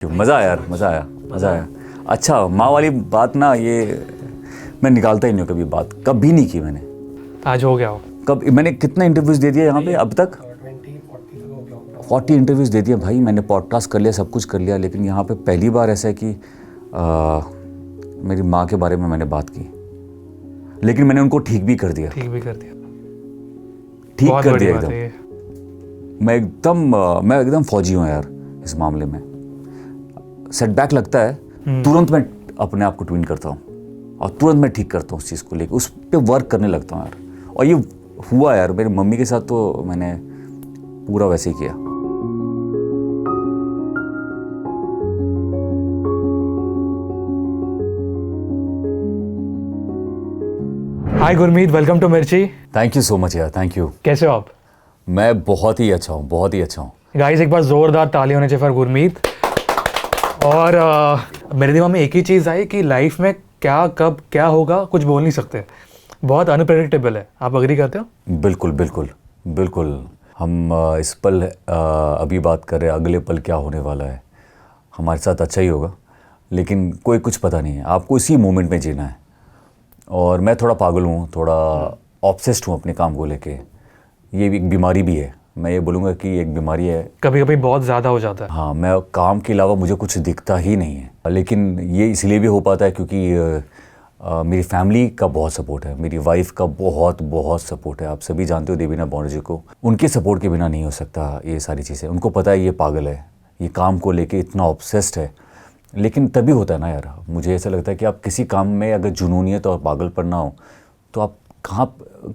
मज़ा आया यार, मज़ा आया, मज़ा आया। अच्छा, माँ वाली बात ना, ये मैं निकालता ही नहीं हूँ कभी, बात कभी नहीं की मैंने। आज हो गया हो। कब मैंने कितने इंटरव्यूज़ दे दिए यहाँ पे अब तक? 40 इंटरव्यूज़ दे दिए भाई मैंने, पॉडकास्ट कर लिया, सब कुछ कर लिया, लेकिन यहाँ पे पहली बार ऐसा है कि मेरी माँ के बारे में मैंने बात की, लेकिन मैंने उनको ठीक भी कर दिया। ठीक भी कर दिया, ठीक बहुत कर बड़ी दिया बात है एकदम। मैं एकदम फौजी हूँ यार इस मामले में। सेटबैक लगता है, तुरंत मैं अपने आप को ट्विन करता हूँ और तुरंत मैं ठीक करता हूँ उस चीज़ को लेकर, उस पर वर्क करने लगता हूँ यार। और ये हुआ यार मेरी मम्मी के साथ, तो मैंने पूरा वैसे ही किया। हाय गुरमीत, वेलकम टू मिर्ची। थैंक यू सो मच यार, थैंक यू। कैसे हो आप? मैं बहुत ही अच्छा हूँ, बहुत ही अच्छा हूँ। गाइस, एक बार जोरदार ताली होने चाहिए फॉर गुरमीत। और मेरे दिमाग में एक ही चीज़ आई कि लाइफ में क्या कब क्या होगा कुछ बोल नहीं सकते, बहुत अनप्रेडिक्टेबल है। आप अग्री करते हो? बिल्कुल बिल्कुल बिल्कुल। हम इस पल अभी बात कर रहे हैं, अगले पल क्या होने वाला है हमारे साथ अच्छा ही होगा, लेकिन कोई कुछ पता नहीं है। आपको इसी मोमेंट में जीना है। और मैं थोड़ा पागल हूँ, थोड़ा ऑब्सेस्ड हूँ अपने काम को लेके। ये भी एक बीमारी भी है, मैं ये बोलूँगा कि एक बीमारी है। कभी कभी बहुत ज़्यादा हो जाता है। हाँ, मैं काम के अलावा मुझे कुछ दिखता ही नहीं है, लेकिन ये इसलिए भी हो पाता है क्योंकि मेरी फैमिली का बहुत सपोर्ट है, मेरी वाइफ का बहुत बहुत सपोर्ट है। आप सभी जानते हो देवीना बनर्जी को, उनके सपोर्ट के बिना नहीं हो सकता ये सारी चीज़ें। उनको पता है ये पागल है, ये काम को लेके इतना ऑब्सेस्ड है, लेकिन तभी होता है ना यार। मुझे ऐसा लगता है कि आप किसी काम में अगर जुनूनियत और पागलपन ना हो तो आप कहाँ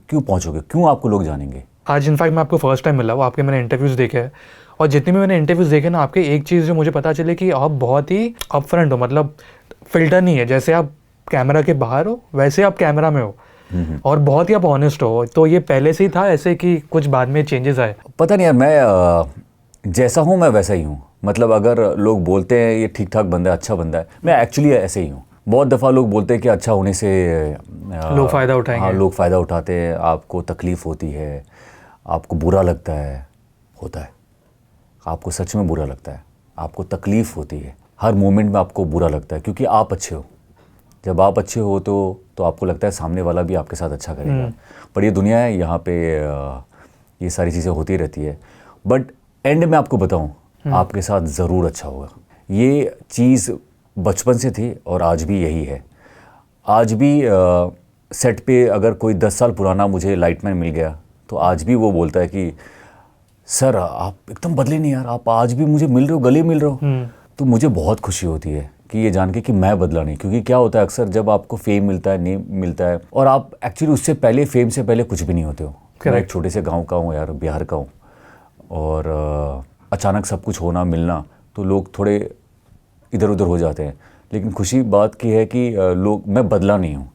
क्यों पहुँचोगे, क्यों आपको लोग जानेंगे। आज इनफैक्ट मैं आपको फर्स्ट टाइम मिला हूँ, आपके मैंने इंटरव्यूज़ देखे हैं, और जितने भी मैंने इंटरव्यूज़ देखे ना, आपके एक चीज़ जो मुझे पता चले कि आप बहुत ही अपफ्रंट हो, मतलब फिल्टर नहीं है। जैसे आप कैमरा के बाहर हो वैसे आप कैमरा में हो, और बहुत ही आप ऑनेस्ट हो। तो ये पहले से ही था ऐसे कि कुछ बाद में चेंजेस आए? पता नहीं यार, मैं जैसा हूँ मैं वैसा ही हूँ। मतलब अगर लोग बोलते हैं ये ठीक ठाक बंदा है, अच्छा बंदा है, मैं एक्चुअली ऐसे ही हूँ। बहुत दफ़ा लोग बोलते हैं कि अच्छा होने से लोग फ़ायदा उठाएंगे। हाँ, लोग फ़ायदा उठाते हैं, आपको तकलीफ़ होती है, आपको बुरा लगता है। होता है, आपको सच में बुरा लगता है, आपको तकलीफ़ होती है, हर मोमेंट में आपको बुरा लगता है, क्योंकि आप अच्छे हो। जब आप अच्छे हो तो आपको लगता है सामने वाला भी आपके साथ अच्छा करेगा। पर ये दुनिया है, यहाँ पे ये सारी चीज़ें होती रहती है। बट एंड में आपको बताऊँ, आपके साथ ज़रूर अच्छा होगा। ये चीज़ बचपन से थी और आज भी यही है। आज भी सेट पे अगर कोई 10 साल पुराना मुझे लाइटमैन मिल गया तो आज भी वो बोलता है कि सर आप एकदम बदले नहीं यार, आप आज भी मुझे मिल रहे हो, गले मिल रहे हो। तो मुझे बहुत खुशी होती है कि ये जान के कि मैं बदला नहीं। क्योंकि क्या होता है, अक्सर जब आपको फेम मिलता है, नेम मिलता है, और आप एक्चुअली उससे पहले, फेम से पहले कुछ भी नहीं होते हो। मैं एक छोटे से गांव का हूँ यार, बिहार का हूँ, और अचानक सब कुछ होना मिलना तो लोग थोड़े इधर उधर हो जाते हैं। लेकिन खुशी बात की है कि मैं बदला नहीं हूँ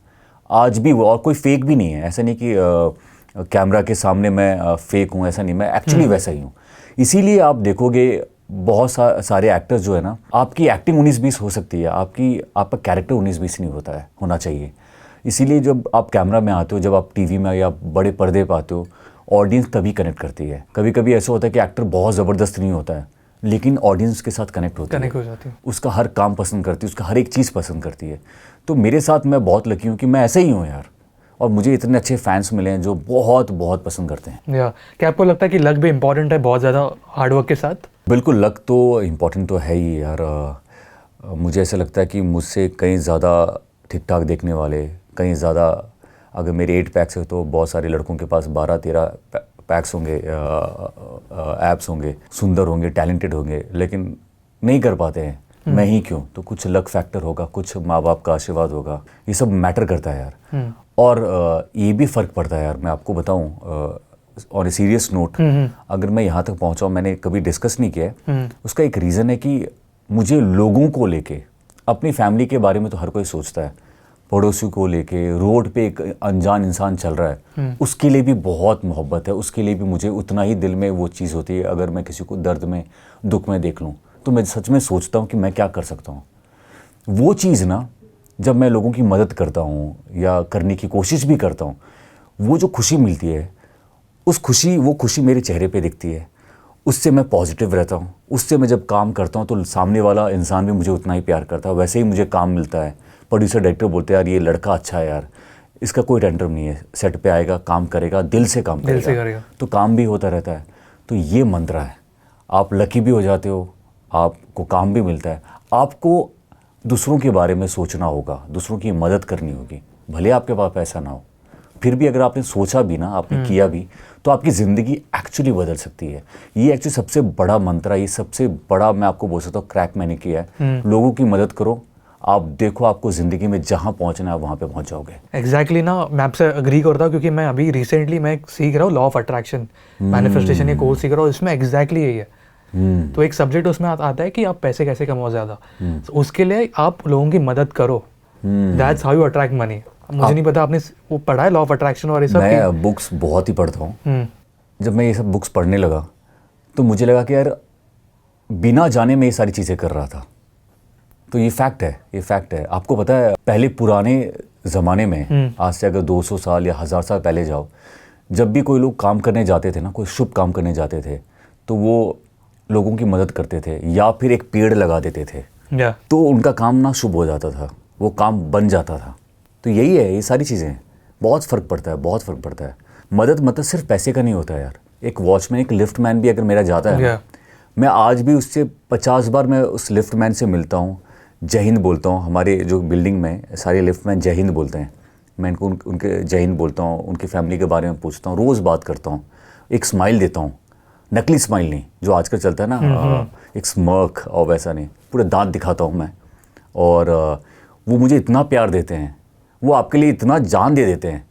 आज भी वो, और कोई फेक भी नहीं है। ऐसा नहीं कि कैमरा के सामने मैं फेक हूँ, ऐसा नहीं, मैं एक्चुअली वैसा ही हूँ। इसीलिए आप देखोगे बहुत सारे एक्टर्स जो है ना, आपकी एक्टिंग 19-20 हो सकती है, आपका कैरेक्टर 19-20 नहीं होना चाहिए। इसीलिए जब आप कैमरा में आते हो, जब आप टीवी में या बड़े पर्दे पर आते हो, ऑडियंस तभी कनेक्ट करती है। कभी कभी ऐसा होता है कि एक्टर बहुत ज़बरदस्त नहीं होता है, लेकिन ऑडियंस के साथ कनेक्ट हो जाती है, उसका हर काम पसंद करती है, उसका हर एक चीज़ पसंद करती है। तो मेरे साथ मैं बहुत लकी हूँ कि मैं ऐसे ही हूँ यार, और मुझे इतने अच्छे फैंस मिले हैं जो बहुत बहुत पसंद करते हैं। क्या आपको लगता है कि लक भी इम्पोर्टेंट है बहुत ज़्यादा हार्डवर्क के साथ? बिल्कुल, लक तो इम्पोर्टेंट तो है ही यार। मुझे ऐसा लगता है कि मुझसे कहीं ज़्यादा ठीक ठाक देखने वाले, कहीं ज़्यादा, अगर मेरे 8 पैक्स है तो बहुत सारे लड़कों के पास 12-13 पैक्स होंगे, एप्स होंगे, सुंदर होंगे, टैलेंटेड होंगे, लेकिन नहीं कर पाते हैं। मैं ही क्यों? तो कुछ लक फैक्टर होगा, कुछ माँ बाप का आशीर्वाद होगा, ये सब मैटर करता है यार। और ये भी फ़र्क पड़ता है यार, मैं आपको बताऊँ और ए सीरियस नोट, अगर मैं यहाँ तक पहुँचा हूँ, मैंने कभी डिस्कस नहीं किया है, उसका एक रीज़न है कि मुझे लोगों को लेके, अपनी फैमिली के बारे में तो हर कोई सोचता है, पड़ोसी को लेके, रोड पे एक अनजान इंसान चल रहा है, उसके लिए भी बहुत मोहब्बत है, उसके लिए भी मुझे उतना ही दिल में वो चीज़ होती है। अगर मैं किसी को दर्द में, दुख में देख लूँ तो मैं सच में सोचता हूँ कि मैं क्या कर सकता हूँ। वो चीज़ ना, जब मैं लोगों की मदद करता हूँ या करने की कोशिश भी करता हूँ, वो जो खुशी मिलती है, वो खुशी मेरे चेहरे पे दिखती है, उससे मैं पॉजिटिव रहता हूँ, उससे मैं जब काम करता हूँ तो सामने वाला इंसान भी मुझे उतना ही प्यार करता है, वैसे ही मुझे काम मिलता है। प्रोड्यूसर डायरेक्टर बोलते हैं यार ये लड़का अच्छा है यार, इसका कोई टेंटरम नहीं है, सेट पे आएगा, काम करेगा, दिल से काम दिल से करेगा, करेगा। तो काम भी होता रहता है। तो ये मंत्र है, आप लकी भी हो जाते हो, आपको काम भी मिलता है। आपको दूसरों के बारे में सोचना होगा, दूसरों की मदद करनी होगी, भले आपके पास पैसा ना हो, फिर भी अगर आपने सोचा भी ना, आपने किया भी, तो आपकी ज़िंदगी एक्चुअली बदल सकती है। ये एक्चुअली सबसे बड़ा मंत्र है, ये सबसे बड़ा मैं आपको बोल सकता हूँ क्रैक मैंने किया है। लोगों की मदद करो, आप देखो आपको ज़िंदगी में जहाँ पहुँचना है वहाँ पे पहुँच जाओगे। एग्जैक्टली ना, मैं आपसे अग्री करता हूँ, क्योंकि मैं अभी रिसेंटली मैं सीख रहा हूँ लॉ ऑफ अट्रैक्शन, मैनिफेस्टेशन ये कोर्स सीख रहा हूँ, इसमें एग्जैक्टली यही है। तो एक सब्जेक्ट उसमें आता है कि आप पैसे कैसे कमाओ ज़्यादा, तो उसके लिए आप लोगों की मदद करो, that's how you attract money. मुझे नहीं पता आपने वो पढ़ा है लॉ ऑफ अट्रैक्शन और ये सब? मैं बुक्स बहुत ही पढ़ता हूँ। जब मैं ये सब बुक्स पढ़ने लगा तो मुझे लगा कि यार बिना जाने मैं ये सारी चीज़ें कर रहा था। तो ये फैक्ट है, ये फैक्ट है। आपको पता है पहले पुराने ज़माने में, आज से अगर 200 साल या 1000 साल पहले जाओ, जब भी कोई लोग काम करने जाते थे ना, कोई शुभ काम करने जाते थे, तो वो लोगों की मदद करते थे या फिर एक पेड़ लगा देते थे, तो उनका काम ना शुभ हो जाता था, वो काम बन जाता था। तो यही है, ये सारी चीज़ें बहुत फ़र्क पड़ता है, बहुत फ़र्क पड़ता है। मदद मतलब सिर्फ पैसे का नहीं होता है यार। एक वॉचमैन, एक लिफ्टमैन भी अगर मेरा जाता है, मैं आज भी उससे 50 बार मैं उस लिफ्टमैन से मिलता हूँ, जय हिंद बोलता हूँ। हमारे जो बिल्डिंग में सारे लिफ्टमैन जय हिंद बोलते हैं, मैं इनको उनके जय हिंद बोलता हूँ, उनकी फैमिली के बारे में पूछता हूँ, रोज़ बात करता हूँ, एक स्माइल देता हूँ, नकली स्माइल नहीं जो आजकल चलता है ना, एक स्मर्क और वैसा नहीं, पूरे दांत दिखाता हूँ मैं। और वो मुझे इतना प्यार देते हैं, वो आपके लिए इतना जान दे देते हैं,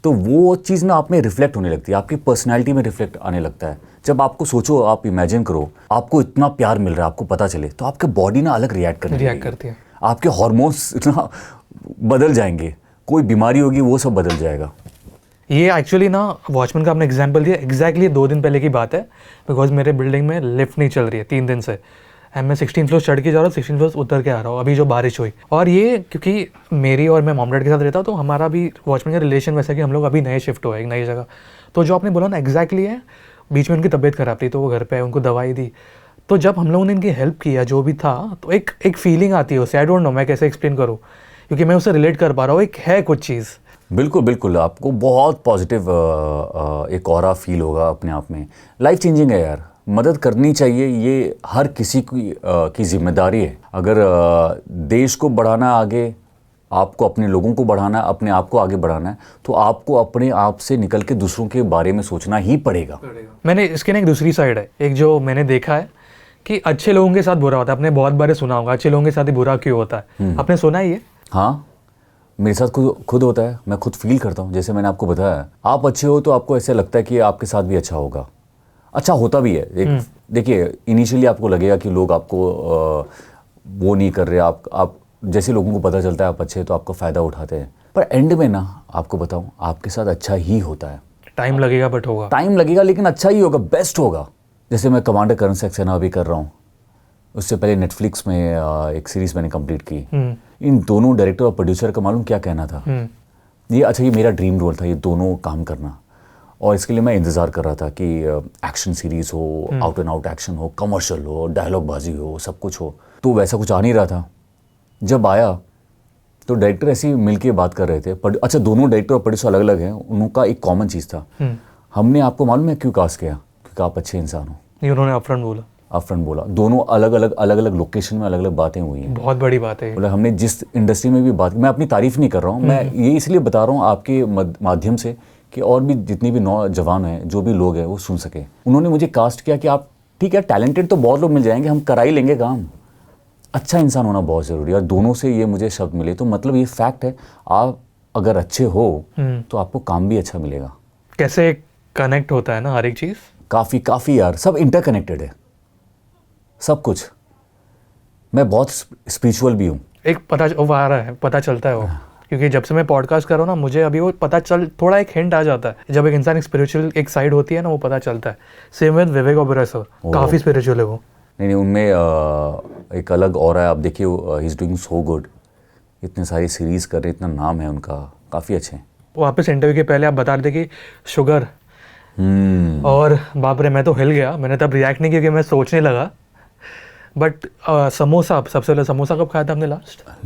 तो वो चीज़ ना आप में रिफ्लेक्ट होने लगती है, आपकी पर्सनैलिटी में रिफ्लेक्ट आने लगता है। जब आपको सोचो, आप इमेजिन करो आपको इतना प्यार मिल रहा है, आपको पता चले, तो आपके बॉडी ना अलग रिएक्ट करती है, आपके हार्मोन्स इतना बदल जाएंगे, कोई बीमारी होगी वो सब बदल जाएगा। ये एक्चुअली ना वॉचमैन का आपने एग्जांपल दिया, एग्जैक्टली 2 दिन पहले की बात है, बिकॉज मेरे बिल्डिंग में लिफ्ट नहीं चल रही है 3 दिन से, एंड मैं 16 फ्लोर चढ़ के जा रहा हूँ, 16 फ्लोर उतर के आ रहा हूँ, अभी जो बारिश हुई। और ये क्योंकि मेरी और मैं मॉम डैड के साथ रहता हूँ, तो हमारा भी वॉचमैन का रिलेशन वैसा कि हम लोग अभी नए शिफ्ट हुए एक नई जगह। तो जो आपने बोला ना एग्जैक्टली है, बीच में उनकी तबीयत खराब थी तो वो घर पे आए, उनको दवाई दी, तो जब हम लोगों ने इनकी हेल्प किया जो भी था, तो एक फीलिंग आती है उससे, आई डोंट नो मैं कैसे एक्सप्लेन करूँ, क्योंकि मैं उससे रिलेट कर पा रहा हूँ, एक है कुछ चीज़। बिल्कुल बिल्कुल, आपको बहुत पॉजिटिव एक ऑरा फील होगा अपने आप में। लाइफ चेंजिंग है यार, मदद करनी चाहिए, ये हर किसी की जिम्मेदारी है। अगर देश को बढ़ाना आगे, आपको अपने लोगों को बढ़ाना है, अपने आप को आगे बढ़ाना है, तो आपको अपने आप से निकल के दूसरों के बारे में सोचना ही पड़ेगा। मैंने इसके ना एक दूसरी साइड है, एक जो मैंने देखा है कि अच्छे लोगों के साथ बुरा होता है। आपने बहुत बार सुना होगा अच्छे लोगों के साथ ही बुरा क्यों होता है, आपने सुना ही है? हाँ, मेरे साथ खुद होता है, मैं खुद फील करता हूँ। जैसे मैंने आपको बताया, आप अच्छे हो तो आपको ऐसा लगता है कि आपके साथ भी अच्छा होगा, अच्छा होता भी है। देखिए इनिशियली आपको लगेगा कि लोग आपको वो नहीं कर रहे, आप जैसे लोगों को पता चलता है आप अच्छे हैं तो आपका फ़ायदा उठाते हैं, पर एंड में ना आपको बताऊँ आपके साथ अच्छा ही होता है। टाइम लगेगा बट होगा, टाइम लगेगा लेकिन अच्छा ही होगा, बेस्ट होगा। जैसे मैं कमांडर करण सक्सेना अभी कर रहा हूँ, उससे पहले नेटफ्लिक्स में एक सीरीज़ मैंने कंप्लीट की। इन दोनों डायरेक्टर और प्रोड्यूसर का मालूम क्या कहना था, ये अच्छा ये मेरा ड्रीम रोल था ये दोनों काम करना, और इसके लिए मैं इंतज़ार कर रहा था कि एक्शन सीरीज़ हो, आउट एंड आउट एक्शन हो, कमर्शियल हो, डायलॉग बाजी हो, सब कुछ हो। तो वैसा कुछ आ नहीं रहा था। जब आया तो डायरेक्टर ऐसे ही मिल के बात कर रहे थे, अच्छा दोनों डायरेक्टर और प्रोड्यूसर अलग अलग हैं, उनका एक कॉमन चीज़ था, हमने आपको मालूम है क्यों कास्ट किया, क्योंकि आप अच्छे इंसान हो। ये उन्होंने अपफ्रंट बोला। दोनों अलग अलग लोकेशन में अलग अलग बातें हुई हैं, बहुत बड़ी बात है। बोला हमने जिस इंडस्ट्री में भी बात, मैं अपनी तारीफ नहीं कर रहा हूँ, मैं ये इसलिए बता रहा हूँ आपके माध्यम से कि और भी जितनी भी नौजवान हैं, जो भी लोग हैं वो सुन सके। उन्होंने मुझे कास्ट किया कि आप ठीक है, टैलेंटेड तो बहुत लोग मिल जाएंगे, हम करा ही लेंगे काम, अच्छा इंसान होना बहुत ज़रूरी है। और दोनों से ये मुझे शब्द मिले, तो मतलब ये फैक्ट है, आप अगर अच्छे हो तो आपको काम भी अच्छा मिलेगा। कैसे कनेक्ट होता है ना हर एक चीज़, काफ़ी यार, सब इंटरकनेक्टेड है, सब कुछ। मैं बहुत स्पिरिचुअल भी हूँ, एक पता चलता है वो, क्योंकि जब से मैं पॉडकास्ट कर रहा हूँ ना, मुझे अभी वो थोड़ा एक हिंट आ जाता है, जब एक इंसान एक स्पिरिचुअल एक साइड होती है ना, वो पता चलता है। Same with Vivek Oberoi sir, काफ़ी स्पिरिचुअल है वो। नहीं उनमें एक अलग और है, आप देखिए he is doing so good, इतने सारी सीरीज़ कर रहे, इतना नाम है उनका, काफ़ी अच्छे हैं। वापस इंटरव्यू के पहले आप बता रहे थे कि शुगर और बाप रे, मैं तो हिल गया। मैंने तब रिएक्ट नहीं किया क्योंकि मैं सोचने लगा। बट समोसा, सबसे पहले समोसा कब खाया था आपने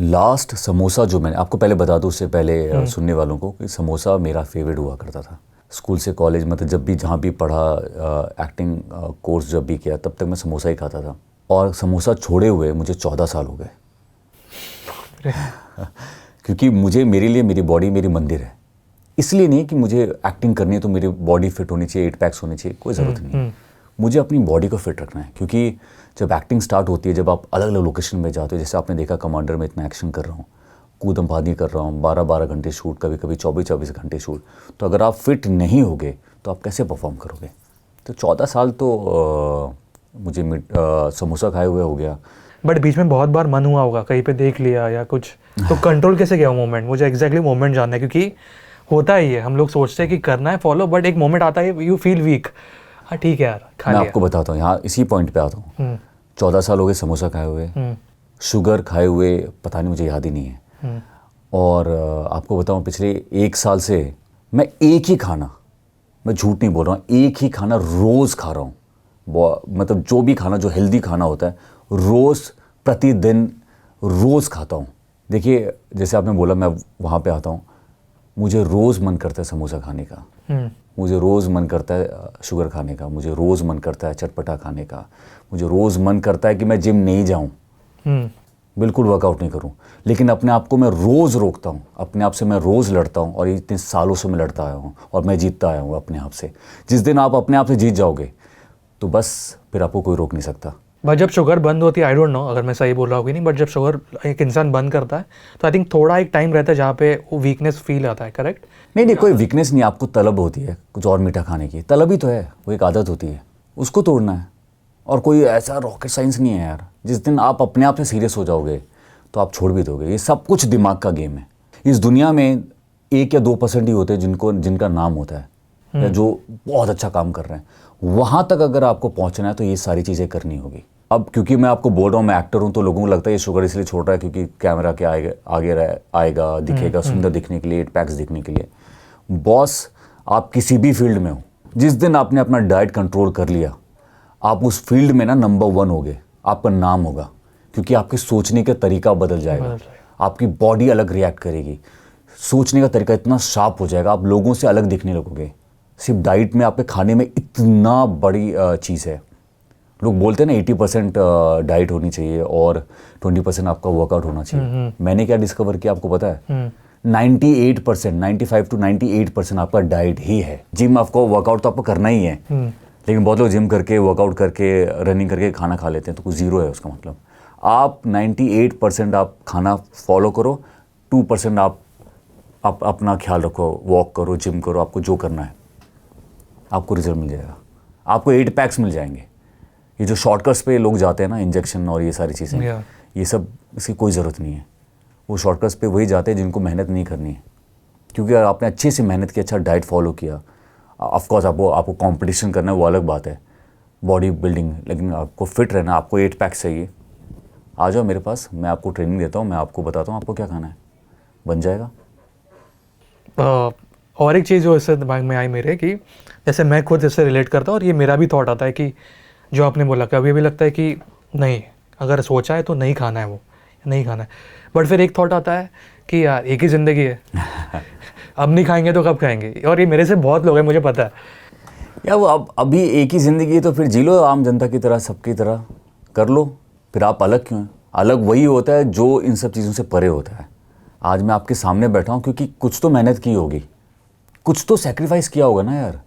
लास्ट समोसा जो मैंने आपको पहले बता दूं, उससे पहले सुनने वालों को, कि समोसा मेरा फेवरेट हुआ करता था स्कूल से कॉलेज, मतलब जब भी जहाँ भी पढ़ा, एक्टिंग कोर्स जब भी किया, तब तक मैं समोसा ही खाता था। और समोसा छोड़े हुए मुझे 14 साल हो गए क्योंकि मुझे, मेरे लिए मेरी बॉडी मेरी मंदिर है। इसलिए नहीं कि मुझे एक्टिंग करनी है तो मेरी बॉडी फिट होनी चाहिए, 8 पैक्स होने चाहिए, कोई ज़रूरत नहीं है। मुझे अपनी बॉडी को फिट रखना है, क्योंकि जब एक्टिंग स्टार्ट होती है, जब आप अलग अलग लोकेशन में जाते हो, जैसे आपने देखा कमांडर में इतना एक्शन कर रहा हूँ, कूदम फांदी कर रहा हूँ, 12-12 घंटे शूट, कभी कभी 24-24 घंटे शूट, तो अगर आप फिट नहीं होगे तो आप कैसे परफॉर्म करोगे। तो 14 साल तो मुझे समोसा खाए हुए हो गया। बट बीच में बहुत बार मन हुआ होगा, कहीं पे देख लिया या कुछ, तो कंट्रोल कैसे किया वो मोमेंट? मुझे एग्जैक्टली मोमेंट जानना है, क्योंकि होता ही है, हम लोग सोचते हैं कि करना है फॉलो, बट एक मोमेंट आता है यू फील वीक। हाँ ठीक है यार, खा मैं लिया। आपको बताता हूँ, यहाँ इसी पॉइंट पे आता हूँ। 14 साल हो गए समोसा खाए हुए, शुगर खाए हुए, पता नहीं, मुझे याद ही नहीं है। और आपको बताऊँ, पिछले 1 साल से मैं एक ही खाना, मैं झूठ नहीं बोल रहा हूँ, एक ही खाना रोज़ खा रहा हूँ। मतलब जो भी खाना, जो हेल्दी खाना होता है, रोज़, प्रतिदिन, रोज़ खाता हूँ। देखिए, जैसे आपने बोला, मैं वहाँ पे आता हूँ, मुझे रोज़ मन करता है समोसा खाने का, मुझे रोज़ मन करता है शुगर खाने का, मुझे रोज़ मन करता है चटपटा खाने का, मुझे रोज़ मन करता है कि मैं जिम नहीं जाऊँ, बिल्कुल वर्कआउट नहीं करूँ। लेकिन अपने आप को मैं रोज़ रोकता हूँ, अपने आप से मैं रोज़ लड़ता हूँ, और इतने सालों से मैं लड़ता आया हूँ और मैं जीतता आया हूँ अपने आप से। जिस दिन आप अपने आप से जीत जाओगे तो बस फिर आपको कोई रोक नहीं सकता। बट जब शुगर बंद होती है, आई डोंट नो अगर मैं सही बोल रहा हूँ कि नहीं, बट जब शुगर एक इंसान बंद करता है तो आई थिंक थोड़ा एक टाइम रहता है जहाँ पे वो वीकनेस फील आता है, करेक्ट? नहीं, कोई वीकनेस नहीं, आपको तलब होती है कुछ और मीठा खाने की, तलब ही तो है, वो एक आदत होती है, उसको तोड़ना है। और कोई ऐसा रॉकेट साइंस नहीं है यार। जिस दिन आप अपने आप से सीरियस हो जाओगे तो आप छोड़ भी दोगे। ये सब कुछ दिमाग का गेम है। इस दुनिया में 1 या 2% ही होते हैं जिनका नाम होता है, या जो बहुत अच्छा काम कर रहे हैं। वहाँ तक अगर आपको पहुँचना है तो ये सारी चीज़ें करनी होगी। अब क्योंकि मैं आपको बोल रहा हूँ, मैं एक्टर हूँ, तो लोगों को लगता है ये शुगर इसलिए छोड़ रहा है क्योंकि कैमरा के आएगा, दिखेगा, सुंदर दिखने के लिए, 8 पैक्स दिखने के लिए। बॉस, आप किसी भी फील्ड में हो, जिस दिन आपने अपना डाइट कंट्रोल कर लिया, आप उस फील्ड में ना नंबर 1 होगे, आपका नाम होगा, क्योंकि आपके सोचने का तरीका बदल जाएगा, आपकी बॉडी अलग रिएक्ट करेगी, सोचने का तरीका इतना शार्प हो जाएगा, आप लोगों से अलग दिखने लगोगे। सिर्फ डाइट में, आपके खाने में इतना बड़ी चीज़ है। लोग बोलते हैं ना 80% डाइट होनी चाहिए और 20% आपका वर्कआउट होना चाहिए। मैंने क्या डिस्कवर किया आपको पता है? 98%, 95 to 98% आपका डाइट ही है। जिम, आपको वर्कआउट तो आपको करना ही है, लेकिन बहुत लोग जिम करके, वर्कआउट करके, रनिंग करके खाना खा लेते हैं, तो कुछ ज़ीरो है उसका मतलब। आप 98% आप खाना फॉलो करो, 2% आप अपना ख्याल रखो, वॉक करो, जिम करो, आपको जो करना है, आपको रिजल्ट मिल जाएगा, आपको 8 पैक्स मिल जाएंगे। ये जो शॉर्टकट्स पे लोग जाते हैं ना, इंजेक्शन और ये सारी चीज़ें, ये सब, इसकी कोई ज़रूरत नहीं है। वो शॉर्टकट्स पे वही जाते हैं जिनको मेहनत नहीं करनी है। क्योंकि अगर आपने अच्छे से मेहनत की, अच्छा डाइट फॉलो किया, ऑफकोर्स आपको कंपटीशन करना है, वो अलग बात है, बॉडी बिल्डिंग, लेकिन आपको फिट रहना, आपको 8 पैक्स चाहिए, आ जाओ मेरे पास, मैं आपको ट्रेनिंग देता हूँ, मैं आपको बताता हूँ आपको क्या खाना है, बन जाएगा। और एक चीज़ जो इससे दिमाग में आई मेरे, कि जैसे मैं खुद इससे रिलेट करता हूँ और ये मेरा भी थॉट आता है कि जो आपने बोला, कभी भी लगता है कि नहीं, अगर सोचा है तो नहीं खाना है, वो नहीं खाना है। बट फिर एक थॉट आता है कि यार एक ही ज़िंदगी है अब नहीं खाएंगे तो कब खाएंगे? और ये मेरे से बहुत लोग हैं, मुझे पता है या वो अभी एक ही ज़िंदगी है तो फिर जी लो आम जनता की तरह, सबकी तरह कर लो। फिर आप अलग क्यों हैं? अलग वही होता है जो इन सब चीज़ों से परे होता है। आज मैं आपके सामने बैठा हूँ क्योंकि कुछ तो मेहनत की होगी, कुछ तो सेक्रीफाइस किया होगा ना यार।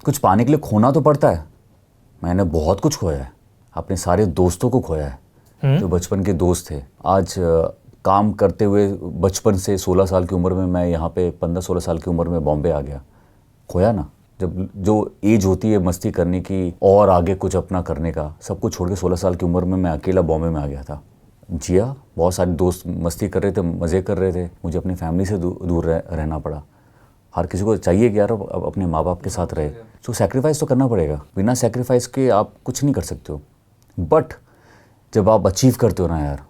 कुछ पाने के लिए खोना तो पड़ता है। मैंने बहुत कुछ खोया है, अपने सारे दोस्तों को खोया है जो बचपन के दोस्त थे। आज काम करते हुए बचपन से 16 साल की उम्र में मैं यहाँ पे 15-16 साल की उम्र में बॉम्बे आ गया। खोया ना, जब जो एज होती है मस्ती करने की और आगे कुछ अपना करने का, सब कुछ छोड़ के 16 साल की उम्र में मैं अकेला बॉम्बे में आ गया था। जिया, बहुत सारे दोस्त मस्ती कर रहे थे, मज़े कर रहे थे, मुझे अपनी फैमिली से दूर रहना पड़ा। हर किसी को चाहिए कि यार अब अपने माँ बाप के साथ रहे, तो सेक्रीफाइस तो करना पड़ेगा। बिना सेक्रीफाइस के आप कुछ नहीं कर सकते हो। बट जब आप अचीव करते हो ना यार,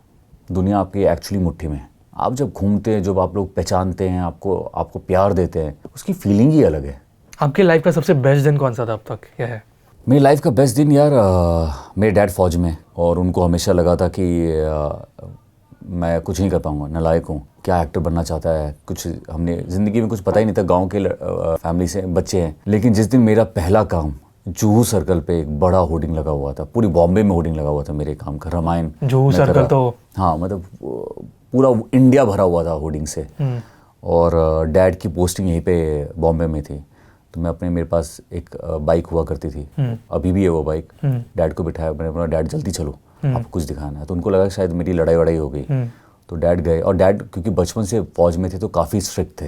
दुनिया आपकी एक्चुअली मुट्ठी में है। आप जब घूमते हैं, जब आप लोग पहचानते हैं, आपको प्यार देते हैं, उसकी फीलिंग ही अलग है। आपकी लाइफ का सबसे बेस्ट दिन कौन सा था अब तक, क्या है? मेरी लाइफ का बेस्ट दिन यार, मेरे डैड फौज में, और उनको हमेशा लगा था कि मैं कुछ नहीं कर पाऊंगा, नालायक हूँ, क्या एक्टर बनना चाहता है, कुछ हमने ज़िंदगी में कुछ पता ही नहीं था, गांव के फैमिली से बच्चे हैं। लेकिन जिस दिन मेरा पहला काम जुहू सर्कल पे एक बड़ा होर्डिंग लगा हुआ था, पूरी बॉम्बे में होर्डिंग लगा हुआ था मेरे काम का, रामायण जुहू सर्कल तो हाँ मतलब पूरा इंडिया भरा हुआ था होर्डिंग से। और डैड की पोस्टिंग यहीं पे बॉम्बे में थी, तो मैं अपने, मेरे पास एक बाइक हुआ करती थी, अभी भी है वो बाइक। डैड को बिठाया, मैंने बोला डैड जल्दी चलो, आपको कुछ दिखाना है। तो उनको लगा शायद मेरी लड़ाई वड़ाई हो गई, तो डैड गए। और डैड क्योंकि बचपन से फौज में थे तो काफ़ी स्ट्रिक्ट थे,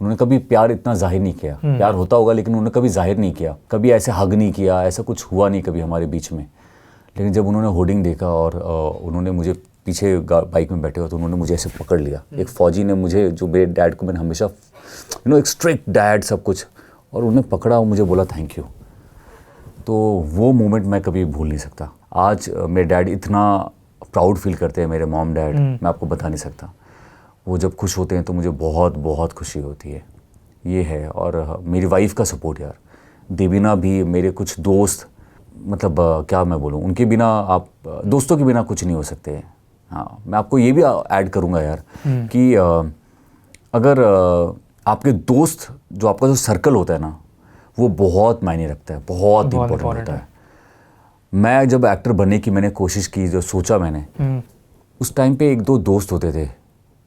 उन्होंने कभी प्यार इतना जाहिर नहीं किया। प्यार होता होगा लेकिन उन्होंने कभी जाहिर नहीं किया, कभी ऐसे हग नहीं किया, ऐसा कुछ हुआ नहीं कभी हमारे बीच में। लेकिन जब उन्होंने होर्डिंग देखा और उन्होंने मुझे पीछे बाइक में बैठे हो तो उन्होंने मुझे ऐसे पकड़ लिया, एक फ़ौजी ने मुझे, जो मेरे डैड को मैंने हमेशा एक स्ट्रिक्ट डैड सब कुछ, और उन्होंने पकड़ा और मुझे बोला थैंक यू। तो वो मोमेंट मैं कभी भूल नहीं सकता। आज मेरे डैड इतना प्राउड फील करते हैं, मेरे मॉम डैड, मैं आपको बता नहीं सकता। वो जब खुश होते हैं तो मुझे बहुत बहुत खुशी होती है, ये है। और मेरी वाइफ का सपोर्ट यार, देवीना भी, मेरे कुछ दोस्त, मतलब क्या मैं बोलूँ, उनके बिना आप, दोस्तों के बिना कुछ नहीं हो सकते। हाँ, मैं आपको ये भी ऐड करूँगा यार कि अगर आपके दोस्त, जो आपका जो सर्कल होता है ना, वो बहुत मायने रखता है, बहुत इम्पोर्टेंट होता है। मैं जब एक्टर बनने की मैंने कोशिश की, जो सोचा मैंने, उस टाइम पे एक दो दोस्त होते थे,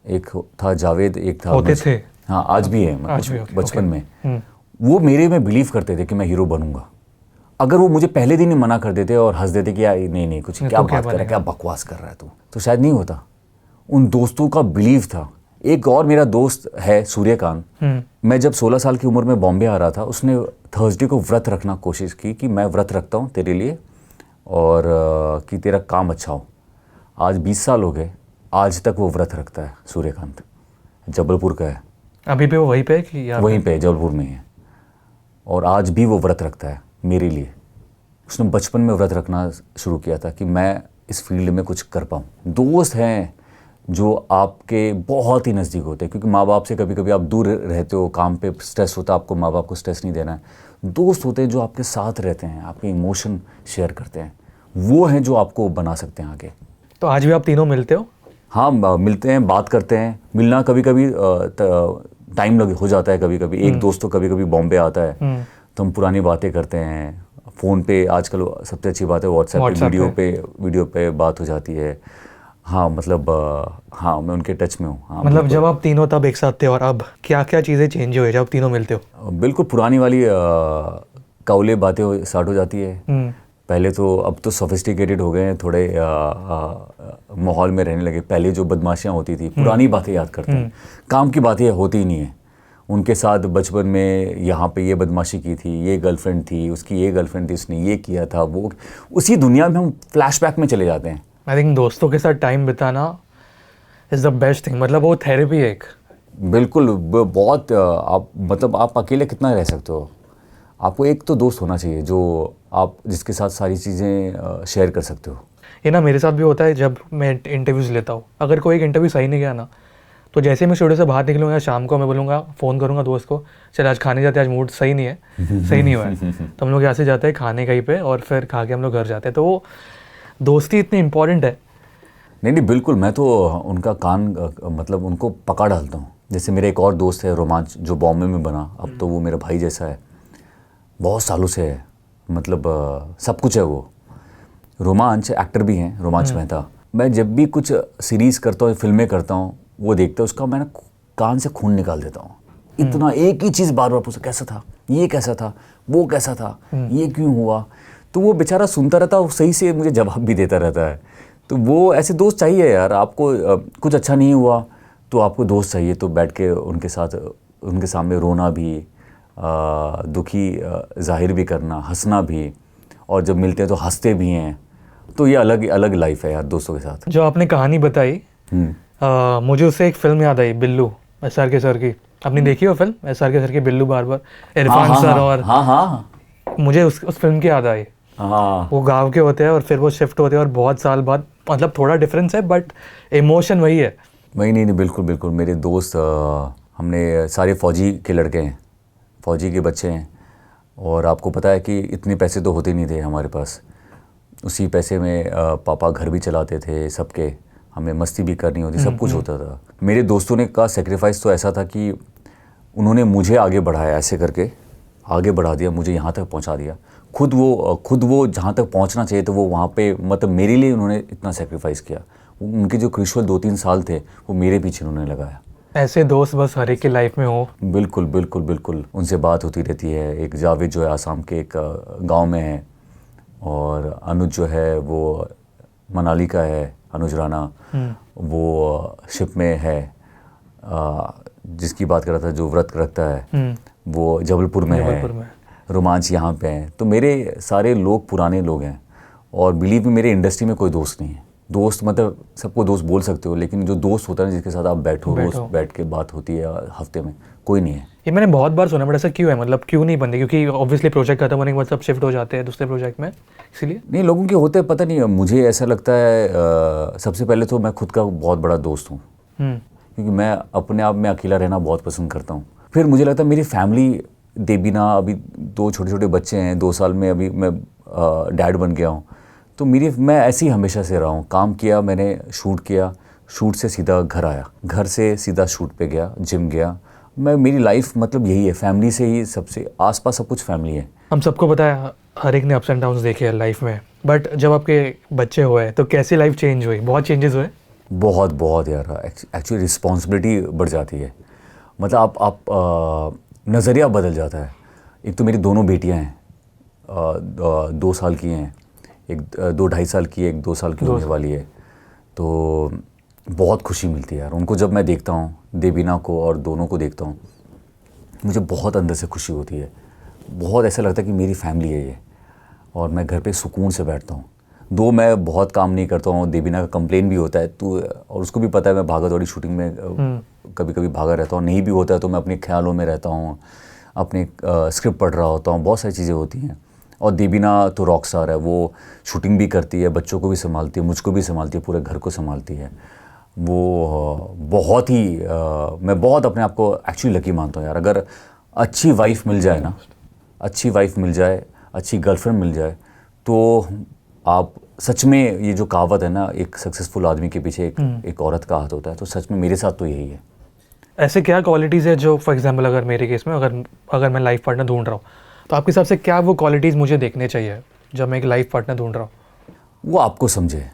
एक था जावेद, एक था होते थे, हाँ आज भी है, बचपन में वो मेरे में बिलीव करते थे कि मैं हीरो बनूंगा। अगर वो मुझे पहले दिन ही मना कर देते और हंस देते कि यार नहीं कुछ, क्या बात कर रहा है, क्या बकवास कर रहा है तू, तो शायद नहीं होता। उन दोस्तों का बिलीव था। एक और मेरा दोस्त है सूर्यकांत, मैं जब 16 साल की उम्र में बॉम्बे आ रहा था, उसने थर्सडे को व्रत रखना कोशिश की कि मैं व्रत रखता हूँ तेरे लिए और कि तेरा काम अच्छा हो। आज 20 साल हो गए, आज तक वो व्रत रखता है। सूर्यकांत जबलपुर का है, अभी भी वो वहीं पे है कि वहीं पे जबलपुर में है, और आज भी वो व्रत रखता है मेरे लिए। उसने बचपन में व्रत रखना शुरू किया था कि मैं इस फील्ड में कुछ कर पाऊँ। दोस्त हैं जो आपके बहुत ही नज़दीक होते हैं, क्योंकि माँ बाप से कभी कभी आप दूर रहते हो, काम पे स्ट्रेस होता है, आपको माँ बाप को स्ट्रेस नहीं देना है। दोस्त होते हैं जो आपके साथ रहते हैं, आपके इमोशन शेयर करते हैं, वो हैं जो आपको बना सकते हैं आगे। तो आज भी आप तीनों मिलते हो? हाँ, मिलते हैं, बात करते हैं। मिलना कभी कभी टाइम हो जाता है, कभी कभी एक दोस्त तो कभी कभी बॉम्बे आता है तो हम पुरानी बातें करते हैं फ़ोन पे। आजकल सबसे अच्छी बात है व्हाट्सएप पे वीडियो पे बात हो जाती है। हाँ मतलब हाँ, मैं उनके टच में हूँ। हाँ, मतलब जब आप तीनों तब एक साथ थे, और अब क्या क्या चीज़ें चेंज हुई जब आप तीनों मिलते हो? बिल्कुल पुरानी वाली कौले बातें स्टार्ट हो जाती है। पहले तो, अब तो सोफिस्टिकेटेड हो गए हैं थोड़े, माहौल में रहने लगे। पहले जो बदमाशियाँ होती थी, पुरानी बातें याद करते हैं, काम की बातें होती ही नहीं है। उनके साथ बचपन में यहाँ पे ये बदमाशी की थी, ये गर्लफ्रेंड थी, उसकी ये गर्लफ्रेंड थी, उसने ये किया था, वो, उसी दुनिया में हम फ्लैशबैक में चले जाते हैं। आई थिंक दोस्तों के साथ टाइम बिताना इज़ द बेस्ट थिंग, मतलब वो थेरेपी है एक। बिल्कुल, बहुत आप, मतलब आप अकेले कितना रह सकते हो, आपको एक तो दोस्त होना चाहिए जो आप, जिसके साथ सारी चीज़ें शेयर कर सकते हो। ये ना मेरे साथ भी होता है जब मैं इंटरव्यूज़ लेता हूँ। अगर कोई एक इंटरव्यू सही नहीं गया ना, तो जैसे मैं स्टूडियो से बाहर निकलूँगा, शाम को मैं बोलूँगा, फ़ोन करूँगा दोस्त को, चल आज खाने जाते हैं, आज मूड सही नहीं है, सही नहीं हुआ है, तो हम लोग यहाँ से जाते हैं खाने कहीं पे, और फिर खा के हम लोग घर जाते हैं। तो वो दोस्ती इतनी इंपॉर्टेंट है। नहीं बिल्कुल, मैं तो उनका कान, मतलब उनको पकड़ डालता हूँ। जैसे मेरा एक और दोस्त है रोमांच, जो बॉम्बे में बना, अब तो वो मेरा भाई जैसा है, बहुत सालों से है, मतलब सब कुछ है वो। रोमांच एक्टर भी हैं, रोमांच मेहता। मैं जब भी कुछ सीरीज़ करता हूँ, फिल्में करता हूँ, वो देखता है, उसका मैं कान से खून निकाल देता हूँ। इतना एक ही चीज़ बार बार पूछता, कैसा था, ये कैसा था, वो कैसा था, ये क्यों हुआ। तो वो बेचारा सुनता रहता है, सही से मुझे जवाब भी देता रहता है। तो वो ऐसे दोस्त चाहिए यार आपको। कुछ अच्छा नहीं हुआ तो आपको दोस्त चाहिए, तो बैठ के उनके साथ, उनके सामने रोना भी, दुखी जाहिर भी करना, हंसना भी, और जब मिलते हैं तो हंसते भी हैं। तो ये अलग अलग लाइफ है यार दोस्तों के साथ। जो आपने कहानी बताई, मुझे उससे एक फिल्म याद आई, बिल्लू, SRK सर की। आपने देखी हो फिल्म SRK सर की बिल्लू? बार इरफान सर, और हाँ, मुझे उस फिल्म की याद आई। हाँ, वो गांव के होते हैं और फिर वो शिफ्ट होते हैं, और बहुत साल बाद, मतलब थोड़ा डिफरेंस है बट इमोशन वही है। वही, नहीं बिल्कुल। मेरे दोस्त, हमने सारे फ़ौजी के लड़के हैं, फ़ौजी के बच्चे हैं, और आपको पता है कि इतने पैसे तो होते नहीं थे हमारे पास। उसी पैसे में पापा घर भी चलाते थे सबके, हमें मस्ती भी करनी होती, सब कुछ होता था। मेरे दोस्तों ने का सेक्रीफाइस तो ऐसा था कि उन्होंने मुझे आगे बढ़ाया, ऐसे करके आगे बढ़ा दिया, मुझे यहाँ तक पहुँचा दिया। खुद वो जहाँ तक पहुँचना चाहिए तो वो वहाँ पे, मतलब मेरे लिए उन्होंने इतना सेक्रीफाइस किया। उनके जो क्रूशियल 2-3 साल थे वो मेरे पीछे उन्होंने लगाया। ऐसे दोस्त बस हर एक की लाइफ में हो। बिल्कुल बिल्कुल बिल्कुल, उनसे बात होती रहती है। एक जावेद जो है आसाम के एक गांव में है, और अनुज जो है वो मनाली का है, अनुज राणा, वो शिप में है। जिसकी बात कर रहा था जो व्रत रखता है वो जबलपुर में है। रोमांच यहाँ पे है। तो मेरे सारे लोग पुराने लोग हैं, और बिलीव में मेरे इंडस्ट्री में कोई दोस्त नहीं है। दोस्त मतलब सबको दोस्त बोल सकते हो, लेकिन जो दोस्त होता है जिसके साथ आप बैठो रोज बैठ के बात होती है हफ्ते में, कोई नहीं है। ये मैंने बहुत बार सुना, बट ऐसा क्यों है? मतलब क्यों नहीं बनते? क्योंकि ऑब्वियसली प्रोजेक्ट खत्म होने के बाद सब शिफ्ट हो जाते हैं दूसरे प्रोजेक्ट में, इसीलिए? नहीं, लोगों के होते पता नहीं है। मुझे ऐसा लगता है सबसे पहले तो मैं खुद का बहुत बड़ा दोस्त हूँ, क्योंकि मैं अपने आप में अकेला रहना बहुत पसंद करता हूँ। फिर मुझे लगता है मेरी फैमिली, देबीना, अभी 2 छोटे छोटे बच्चे हैं, 2 साल में अभी मैं डैड बन गया हूँ। तो मैं ऐसे ही हमेशा से रहा हूँ। काम किया मैंने, शूट किया, शूट से सीधा घर आया, घर से सीधा शूट पे गया, जिम गया। मेरी लाइफ मतलब यही है, फैमिली से ही, सबसे आसपास सब कुछ फैमिली है। हम सबको पता है हर एक ने अप्स एंड डाउन्स देखे हैं लाइफ में, बट जब आपके बच्चे हुए तो कैसी लाइफ चेंज हुई? बहुत चेंजेस हुए? बहुत बहुत यार, एक्चुअली रिस्पॉन्सिबिलिटी बढ़ जाती है। मतलब आप नज़रिया बदल जाता है। एक तो मेरी दोनों बेटियां हैं, 2 साल की हैं, एक 2-2.5 साल की है, एक 2 साल की होने वाली है। तो बहुत खुशी मिलती है यार उनको जब मैं देखता हूँ, देबीना को और दोनों को देखता हूँ, मुझे बहुत अंदर से खुशी होती है। बहुत ऐसा लगता है कि मेरी फैमिली है ये, और मैं घर पे सुकून से बैठता हूँ। दो मैं बहुत काम नहीं करता हूँ, देबीना का कंप्लेन भी होता है तो, और उसको भी पता है मैं भागा दौड़ी शूटिंग में कभी कभी भागा रहता हूँ। नहीं भी होता है तो मैं अपने ख्यालों में रहता हूँ, अपने स्क्रिप्ट पढ़ रहा होता हूँ, बहुत सारी चीज़ें होती हैं। और देबीना तो रॉक स्टार है, वो शूटिंग भी करती है, बच्चों को भी संभालती है, मुझको भी संभालती है, पूरे घर को संभालती है। वो बहुत ही मैं बहुत अपने आप को एक्चुअली लकी मानता हूँ यार। अगर अच्छी वाइफ मिल जाए ना, अच्छी वाइफ मिल जाए, अच्छी गर्लफ्रेंड मिल जाए, तो आप सच में, ये जो कहावत है ना, एक सक्सेसफुल आदमी के पीछे एक औरत का हाथ होता है, तो सच में मेरे साथ तो यही है। ऐसे क्या क्वालिटीज़ है जो, फॉर एग्जांपल अगर मेरे केस में अगर मैं लाइफ पार्टनर ढूंढ रहा हूँ, तो आपके हिसाब से क्या वो क्वालिटीज़ मुझे देखने चाहिए जब मैं एक लाइफ पार्टनर ढूंढ रहा हूँ? वो आपको समझे,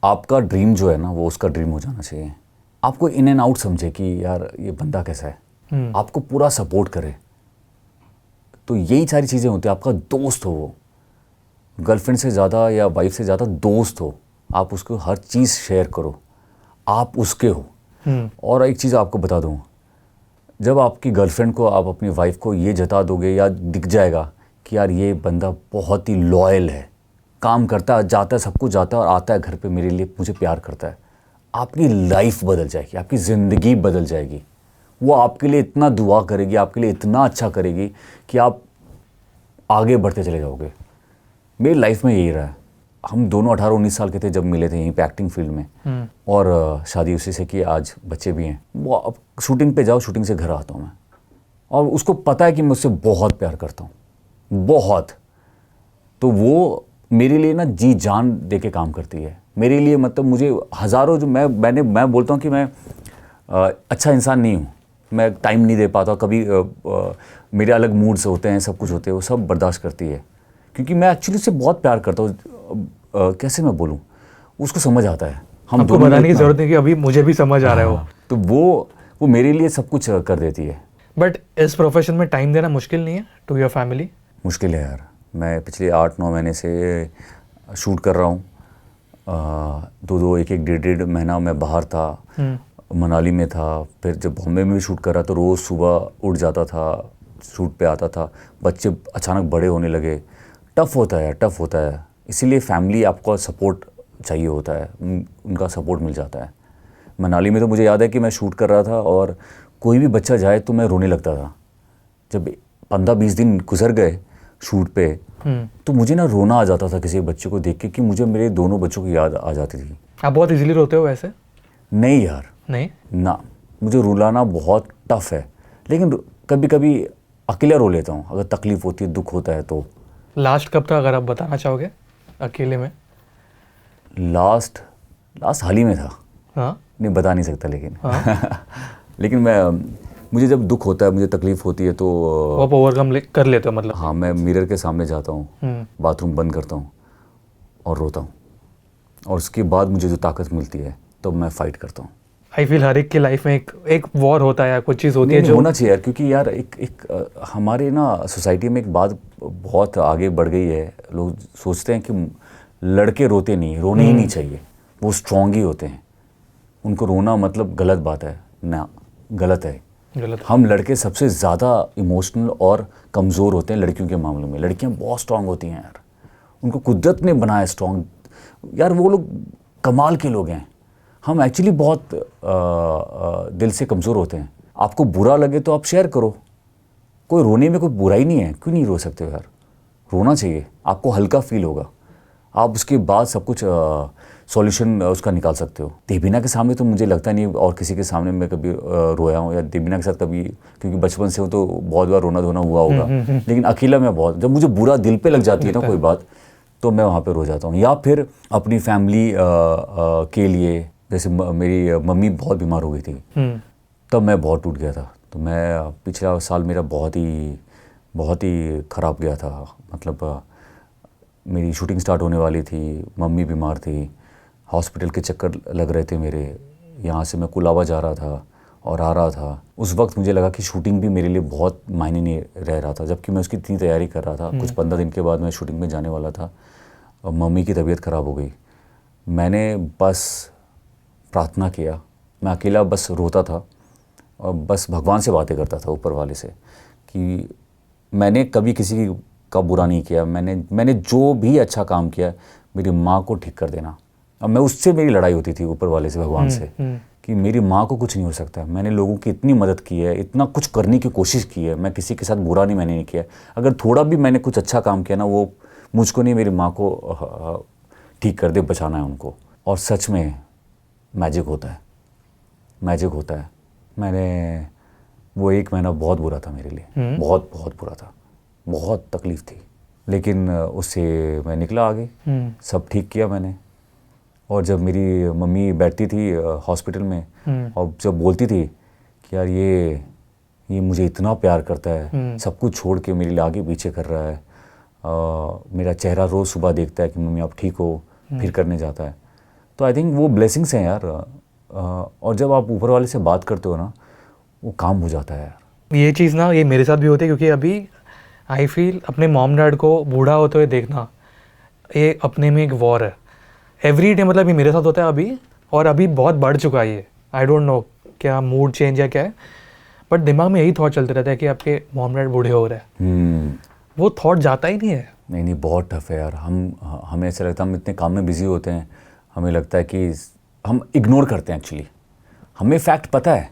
आपका ड्रीम जो है ना वो उसका ड्रीम हो जाना चाहिए। आपको इन एंड आउट समझे कि यार ये बंदा कैसा है, आपको पूरा सपोर्ट करे। तो यही सारी चीज़ें होती हैं। आपका दोस्त हो, वो गर्लफ्रेंड से ज़्यादा या वाइफ से ज़्यादा दोस्त हो, आप उसको हर चीज़ शेयर करो, आप उसके हो। और एक चीज़ आपको बता दूँ, जब आपकी गर्लफ्रेंड को, आप अपनी वाइफ को ये जता दोगे या दिख जाएगा कि यार ये बंदा बहुत ही लॉयल है, काम करता है, जाता है, सब कुछ जाता है और आता है घर पे मेरे लिए, मुझे प्यार करता है, आपकी लाइफ बदल जाएगी, आपकी ज़िंदगी बदल जाएगी। वो आपके लिए इतना दुआ करेगी, आपके लिए इतना अच्छा करेगी कि आप आगे बढ़ते चले जाओगे। मेरी लाइफ में यही रहा है। हम दोनों 18-19 साल के थे जब मिले थे यहीं पे एक्टिंग फील्ड में, और शादी उसी से की, आज बच्चे भी हैं। वो अब शूटिंग पे जाओ, शूटिंग से घर आता हूँ मैं, और उसको पता है कि मैं उससे बहुत प्यार करता हूँ, बहुत। तो वो मेरे लिए ना जी जान दे के काम करती है मेरे लिए। मतलब मुझे हज़ारों, जो मैं बोलता हूँ कि मैं अच्छा इंसान नहीं हूँ, मैं टाइम नहीं दे पाता कभी, मेरे अलग मूड्स होते हैं, सब कुछ होते हैं, वो सब बर्दाश्त करती है, क्योंकि मैं एक्चुअली उससे बहुत प्यार करता हूँ। कैसे मैं बोलूँ, उसको समझ आता है। हम आपको बताने की ज़रूरत नहीं कि अभी मुझे भी समझ आ रहा है वो। तो वो मेरे लिए सब कुछ कर देती है। बट इस प्रोफेशन में टाइम देना मुश्किल नहीं है टू योर फैमिली? मुश्किल है यार। मैं पिछले 8-9 महीने से शूट कर रहा हूँ, 2-2, 1-1, 1.5 महीना मैं बाहर था, मनाली में था, फिर जब बॉम्बे में भी शूट कर रहा तो रोज़ सुबह उठ जाता था, शूट पे आता था। बच्चे अचानक बड़े होने लगे, टफ़ होता है, टफ़ होता है। इसीलिए फैमिली आपका सपोर्ट चाहिए होता है, उनका सपोर्ट मिल जाता है। मनाली में तो मुझे याद है कि मैं शूट कर रहा था और कोई भी बच्चा जाए तो मैं रोने लगता था। जब 15-20 दिन गुजर गए शूट पे, तो मुझे ना रोना आ जाता था किसी बच्चे को देख के, कि मुझे मेरे दोनों बच्चों की याद आ जाती थी। आप बहुत इजीली रोते हो वैसे? नहीं यार, नहीं ना, मुझे रुलाना बहुत टफ़ है, लेकिन कभी कभी अकेला रो लेता हूँ अगर तकलीफ़ होती है, दुख होता है तो। लास्ट कब था अगर आप बताना चाहोगे अकेले में? लास्ट हाल ही में था। हाँ नहीं बता नहीं सकता लेकिन हाँ। लेकिन मुझे जब दुख होता है, मुझे तकलीफ़ होती है तो वो आप ओवरकम कर लेते हो मतलब? हाँ, मैं मिरर के सामने जाता हूँ, बाथरूम बंद करता हूँ और रोता हूँ, और उसके बाद मुझे जो ताकत मिलती है तो मैं फ़ाइट करता हूँ। आई फील हर एक की लाइफ में एक वॉर होता है या कुछ चीज़ होती नहीं, है जो होना चाहिए यार, क्योंकि यार हमारे ना सोसाइटी में एक बात बहुत आगे बढ़ गई है। लोग सोचते हैं कि लड़के रोते नहीं, रोने ही नहीं चाहिए, वो स्ट्रांग ही होते हैं, उनको रोना मतलब गलत बात है ना, गलत है। गलत। हम लड़के सबसे ज़्यादा इमोशनल और कमज़ोर होते हैं लड़कियों के मामले में। लड़कियां बहुत स्ट्रांग होती हैं यार, उनको कुदरत ने बनाया स्ट्रांग यार, वो लोग कमाल के लोग हैं। हम एक्चुअली बहुत दिल से कमज़ोर होते हैं। आपको बुरा लगे तो आप शेयर करो, कोई रोने में कोई बुराई नहीं है, क्यों नहीं रो सकते हो यार? रोना चाहिए, आपको हल्का फील होगा, आप उसके बाद सब कुछ सॉल्यूशन उसका निकाल सकते हो। देबीना के सामने तो मुझे लगता नहीं और किसी के सामने मैं कभी रोया हूँ, या देबीना के साथ कभी, क्योंकि बचपन से हूँ तो बहुत बार रोना धोना हुआ होगा, लेकिन अकेला मैं बहुत, जब मुझे बुरा दिल पे लग जाती है ना कोई बात, तो मैं वहाँ पे रो जाता हूँ। या फिर अपनी फैमिली के लिए, जैसे मेरी मम्मी बहुत बीमार हो गई थी, तब मैं बहुत टूट गया था। तो मैं पिछला साल मेरा बहुत ही ख़राब गया था। मतलब मेरी शूटिंग स्टार्ट होने वाली थी, मम्मी बीमार थी, हॉस्पिटल के चक्कर लग रहे थे मेरे, यहाँ से मैं कुलाबा जा रहा था और आ रहा था। उस वक्त मुझे लगा कि शूटिंग भी मेरे लिए बहुत मायने नहीं रह रहा था, जबकि मैं उसकी इतनी तैयारी कर रहा था। कुछ 15 दिन के बाद मैं शूटिंग में जाने वाला था और मम्मी की तबीयत ख़राब हो गई। मैंने बस प्रार्थना किया, मैं अकेला बस रोता था और बस भगवान से बातें करता था, ऊपर वाले से, कि मैंने कभी किसी का बुरा नहीं किया, मैंने जो भी अच्छा काम किया, मेरी माँ को ठीक कर देना। अब मैं उससे मेरी लड़ाई होती थी ऊपर वाले से, भगवान से, कि मेरी माँ को कुछ नहीं हो सकता। मैंने लोगों की इतनी मदद की है, इतना कुछ करने की कोशिश की है, मैं किसी के साथ बुरा नहीं मैंने नहीं किया। अगर थोड़ा भी मैंने कुछ अच्छा काम किया ना, वो मुझको नहीं, मेरी माँ को ठीक कर दे, बचाना है उनको। और सच में मैजिक होता है, मैजिक होता है। मैंने वो 1 महीना बहुत बुरा था मेरे लिए, बहुत बुरा था, बहुत तकलीफ़ थी, लेकिन उससे मैं निकला आगे, सब ठीक किया मैंने। और जब मेरी मम्मी बैठती थी हॉस्पिटल में और जब बोलती थी कि यार ये मुझे इतना प्यार करता है, सब कुछ छोड़ के मेरे लिए आगे पीछे कर रहा है, मेरा चेहरा रोज़ सुबह देखता है कि मम्मी आप ठीक हो, फिर करने जाता है, तो आई थिंक वो ब्लेसिंग्स हैं यार। और जब आप ऊपर वाले से बात करते हो ना, वो काम हो जाता है यार। ये चीज़ ना, ये मेरे साथ भी होती है, क्योंकि अभी आई फील अपने मॉम डैड को बूढ़ा होते हुए देखना, ये अपने में एक वॉर है एवरी डे। मतलब ये मेरे साथ होता है अभी, और अभी बहुत बढ़ चुका है ये। आई डोंट नो क्या मूड चेंज या क्या है, बट दिमाग में यही थॉट चलते रहता है कि आपके मॉम डैड बूढ़े हो रहे हैं। वो थॉट जाता ही नहीं है। नहीं, बहुत टफ है यार। हमें ऐसा लगता है, हम इतने काम में बिजी होते हैं, हमें लगता है कि हम इग्नोर करते हैं। एक्चुअली हमें फैक्ट पता है,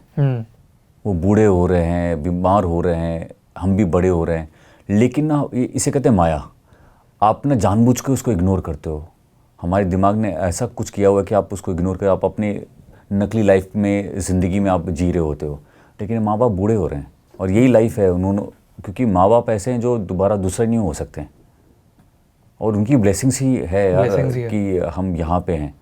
वो बूढ़े हो रहे हैं, बीमार हो रहे हैं, हम भी बड़े हो रहे हैं, लेकिन ना इसे कहते हैं माया। आप ना जानबूझ के उसको इग्नोर करते हो। हमारे दिमाग ने ऐसा कुछ किया हुआ है कि आप उसको इग्नोर कर, आप अपनी नकली लाइफ में, ज़िंदगी में आप जी रहे होते हो, लेकिन माँ बाप बूढ़े हो रहे हैं और यही लाइफ है उन्होंने, क्योंकि माँ बाप ऐसे हैं जो दोबारा दूसरे नहीं हो सकते हैं, और उनकी ब्लेसिंग्स ही है यार कि हम यहाँ पे हैं।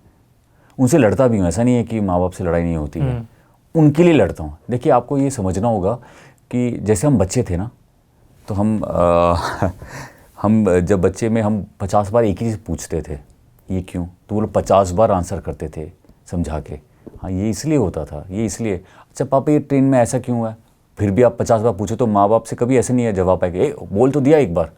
उनसे लड़ता भी हूँ, ऐसा नहीं है कि माँ बाप से लड़ाई नहीं होती है, उनके लिए लड़ता हूँ। देखिए, आपको ये समझना होगा कि जैसे हम बच्चे थे ना, तो हम जब बच्चे में हम 50 बार एक ही चीज़ पूछते थे, ये क्यों, तो वो लोग 50 बार आंसर करते थे समझा के, हाँ ये इसलिए होता था, ये इसलिए। अच्छा पापा ये ट्रेन में ऐसा क्यों है, फिर भी आप 50 बार पूछे तो माँ बाप से कभी ऐसे नहीं है जवाब आएगा, बोल तो दिया एक बार,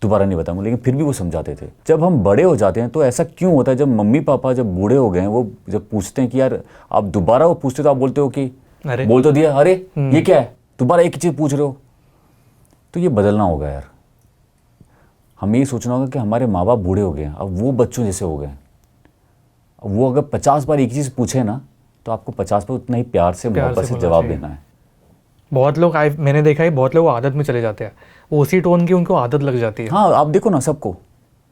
दोबारा नहीं बताऊंगा, लेकिन फिर भी वो समझाते थे। जब हम बड़े हो जाते हैं तो ऐसा क्यों होता है, जब मम्मी पापा जब बूढ़े हो गए हैं, वो जब पूछते हैं कि यार, आप दोबारा वो पूछते तो आप बोलते हो कि बोल तो दिया, अरे ये क्या है, दोबारा एक ही चीज़ पूछ रहे हो। तो ये बदलना होगा यार, हमें ये सोचना होगा कि हमारे माँ बाप बूढ़े हो गए हैं, अब वो बच्चों जैसे हो गए हैं। वो अगर 50 बार एक चीज़ पूछे ना, तो आपको 50 बार उतना ही प्यार से मोहब्बत से जवाब देना है। बहुत लोग मैंने देखा है, बहुत लोग आदत में चले जाते हैं, वो उसी टोन की उनको आदत लग जाती है। हाँ, आप देखो ना, सबको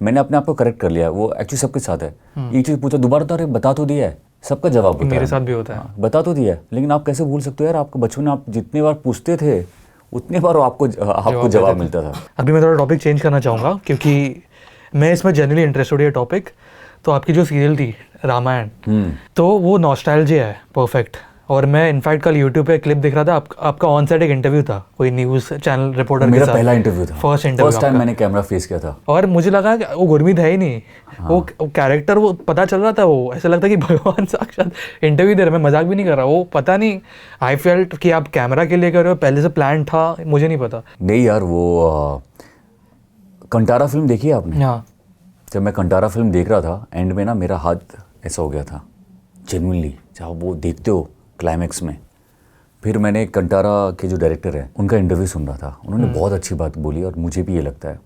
मैंने अपने आप को करेक्ट कर लिया, वो एक्चुअली सबके साथ है। एक चीज़ पूछा दोबारा, तो अरे बता तो दिया है, सबका जवाब होता है। मेरे साथ भी होता है। बता तो दिया है, लेकिन आप कैसे भूल सकते हो यार, आपको बचपन में आप जितने बार पूछते थे उतने बार आपको जवाब मिलता था। अभी मैं थोड़ा टॉपिक चेंज करना चाहूँगा क्योंकि मैं इसमें जनरली इंटरेस्टेड ये टॉपिक। तो आपकी जो सीरियल थी रामायण, तो वो नॉस्टैल्जिया है परफेक्ट। और मैं इनफैक्ट कल यूट्यूब पे क्लिप दिख रहा था, आपका ऑन साइड एक इंटरव्यू था कोई न्यूज़ चैनल रिपोर्टर के साथ। मेरा पहला इंटरव्यू था, फर्स्ट टाइम मैंने कैमरा फेस किया था। और मुझे लगा कि वो गुरमीत है ही नहीं। वो कैरेक्टर वो पता चल रहा था, वो ऐसा लगता कि भगवान साक्षात इंटरव्यू दे रहे। मैं मजाक भी नहीं कर रहा, वो पता नहीं आई फेल्ट कि आप कैमरा के लिए कर रहे हो, पहले से प्लान था, मुझे नहीं पता। नहीं यार, वो कंटारा फिल्म देखी है आपने? हाँ। जब मैं कंटारा फिल्म देख रहा था, एंड में ना मेरा हाथ ऐसा हो गया था जेन्युइनली, जब आप वो देखते हो क्लाइमैक्स में। फिर मैंने कंटारा के जो डायरेक्टर हैं उनका इंटरव्यू सुन रहा था, उन्होंने बहुत अच्छी बात बोली। और मुझे भी ये लगता है,